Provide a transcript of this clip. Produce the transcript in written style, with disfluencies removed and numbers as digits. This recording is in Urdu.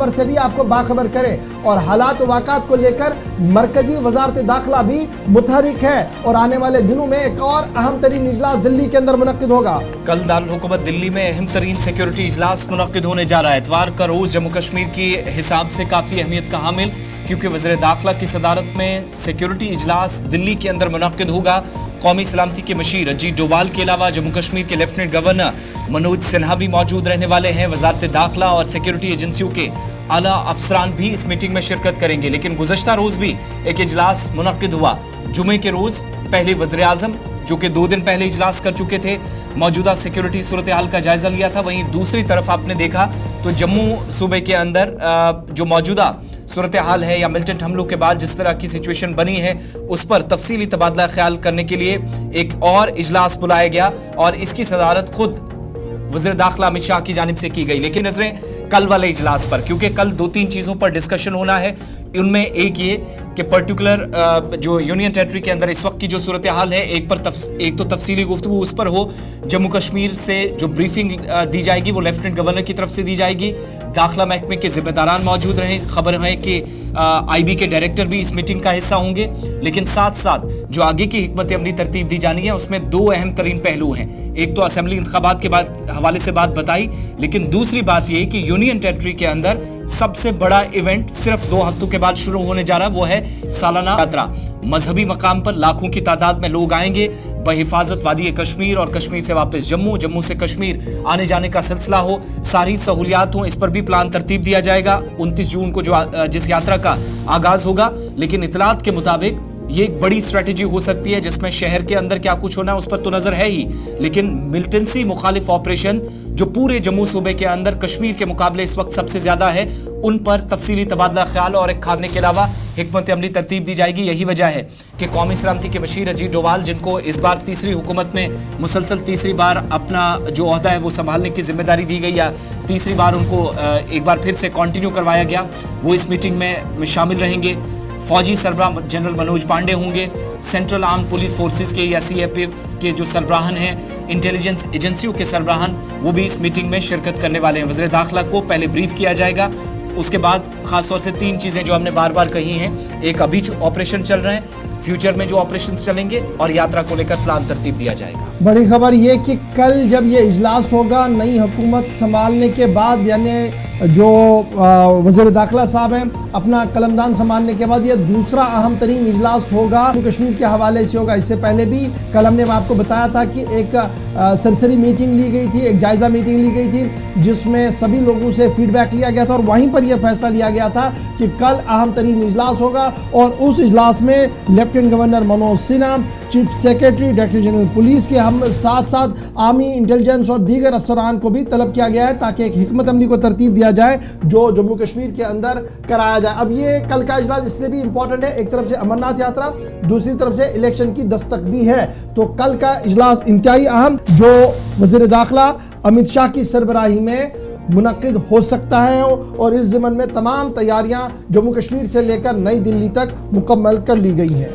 پر سے بھی آپ کو باخبر کرے اور حالات و واقعات کو لے کر مرکزی وزارت داخلہ بھی متحرک ہے اور آنے والے دنوں میں ایک اور اہم ترین اجلاس دلی کے اندر منعقد ہوگا۔ کل دارالحکومت دلی میں اہم ترین سیکیورٹی اجلاس منعقد ہونے جا رہا ہے۔ اتوار کا روز جموں کشمیر کی حساب سے کافی اہمیت کا حامل، کیونکہ وزیر داخلہ کی صدارت میں سیکیورٹی اجلاس دلی کے اندر منعقد ہوگا۔ قومی سلامتی کے مشیر اجیت ڈوبھال کے علاوہ جموں کشمیر کے لیفٹیننٹ گورنر منوج سنہا بھی موجود رہنے والے ہیں۔ وزارت داخلہ اور سیکیورٹی ایجنسیوں کے اعلیٰ افسران بھی اس میٹنگ میں شرکت کریں گے۔ لیکن گزشتہ روز بھی ایک اجلاس منعقد ہوا۔ جمعے کے روز پہلے وزیر اعظم، جو کہ 2 دن پہلے اجلاس کر چکے تھے، موجودہ سیکیورٹی صورتحال کا جائزہ لیا تھا۔ وہیں دوسری طرف آپ نے دیکھا تو جموں صوبے کے اندر جو موجودہ صورتحال ہے یا ملٹنٹ حملوں کے بعد جس طرح کی سچویشن بنی ہے، اس پر تفصیلی تبادلہ خیال کرنے کے لیے ایک اور اجلاس بلایا گیا اور اس کی صدارت خود وزیر داخلہ امت شاہ کی جانب سے کی گئی۔ لیکن نظریں کل والے اجلاس پر، کیونکہ کل 2-3 چیزوں پر ڈسکشن ہونا ہے۔ ان میں ایک یہ کہ پرٹیکولر جو یونین ٹیریٹری کے اندر اس وقت کی جو صورتحال ہے، ایک تو تفصیلی گفتگو اس پر ہو۔ جموں کشمیر سے جو بریفنگ دی جائے گی وہ لیفٹیننٹ گورنر کی طرف سے دی جائے گی۔ داخلہ محکمے کے ذمہ داران موجود رہیں۔ خبر ہے کہ آئی بی کے ڈائریکٹر بھی اس میٹنگ کا حصہ ہوں گے۔ لیکن ساتھ ساتھ جو آگے کی حکمت عملی ترتیب دی جانی ہے، اس میں 2 اہم ترین پہلو ہیں۔ ایک تو اسمبلی انتخابات کے حوالے سے بات بتائی، لیکن دوسری بات یہ کہ یونین ٹیریٹری کے اندر سب سے بڑا ایونٹ صرف 2 ہفتوں کے بعد شروع ہونے جا رہا ہے، وہ ہے سالانہ یاترا۔ مذہبی مقام پر لاکھوں کی تعداد میں لوگ آئیں گے، بحفاظت وادی کشمیر اور کشمیر سے واپس جموں، جموں سے کشمیر آنے جانے کا سلسلہ ہو، ساری سہولیات ہوں، اس پر بھی پلان ترتیب دیا جائے گا۔ 29 جون کو جس یاترا کا آغاز ہوگا، لیکن اطلاعات کے مطابق یہ ایک بڑی اسٹریٹجی ہو سکتی ہے جس میں شہر کے اندر کیا کچھ ہونا ہے اس پر تو نظر ہے ہی، لیکن ملٹنسی مخالف آپریشن جو پورے جموں صوبے کے اندر کشمیر کے مقابلے اس وقت سب سے زیادہ ہے، ان پر تفصیلی تبادلہ خیال اور ایک کھانے کے علاوہ حکمت عملی ترتیب دی جائے گی۔ یہی وجہ ہے کہ قومی سلامتی کے مشیر اجیت ڈوبھال، جن کو اس بار تیسری حکومت میں مسلسل تیسری بار اپنا جو عہدہ ہے وہ سنبھالنے کی ذمہ داری دی گئی، یا تیسری بار ان کو ایک بار پھر سے کنٹینیو کروایا گیا، وہ اس میٹنگ میں شامل رہیں گے۔ فوجی سربراہ جنرل منوج پانڈے ہوں گے۔ سینٹرل آرم پولیس فورسز کے یا CAF کے جو سربراہان ہیں، انٹیلیجنس ایجنسیوں کے سربراہان، وہ بھی اس میٹنگ میں شرکت کرنے والے ہیں۔ وزیر داخلہ کو پہلے بریف کیا جائے گا، اس کے بعد خاص طور سے 3 چیزیں جو ہم نے بار بار کہی ہیں، ایک ابھی جو آپریشن چل رہے ہیں، فیوچر میں جو آپریشنز چلیں گے، اور یاترا کو لے کر پلان ترتیب دیا جائے گا۔ بڑی خبر یہ کہ کل جب یہ اجلاس ہوگا نئی حکومت سنبھالنے کے بعد، یعنی جو وزیر داخلہ صاحب ہیں اپنا قلمدان سنبھالنے کے بعد، یہ دوسرا اہم ترین اجلاس ہوگا کشمیر کے حوالے سے ہوگا۔ اس سے پہلے بھی کل ہم نے آپ کو بتایا تھا کہ ایک سرسری میٹنگ لی گئی تھی، ایک جائزہ میٹنگ لی گئی تھی، جس میں سبھی لوگوں سے فیڈ بیک لیا گیا تھا اور وہیں پر یہ فیصلہ لیا گیا تھا کہ کل اہم ترین اجلاس ہوگا، اور اس اجلاس میں lieutenant governor Manoj Sinha, chief secretary director general police کے ہم ساتھ آرمی انٹیلیجنس اور دیگر افسران کو بھی طلب کیا گیا ہے تاکہ ایک حکمت عملی کو ترتیب دیا جائے جو جموں کشمیر کے اندر کرایا جائے۔ اب یہ کل کا اجلاس اس لیے بھی امپورٹنٹ ہے، ایک طرف سے امرناتھ یاترا، دوسری طرف سے الیکشن کی دستک بھی ہے، تو کل کا اجلاس انتہائی اہم جو وزیر داخلہ امت شاہ کی سربراہی میں منعقد ہو سکتا ہے، اور اس ضمن میں تمام تیاریاں جموں کشمیر سے لے کر نئی دلی تک مکمل کر لی گئی ہیں۔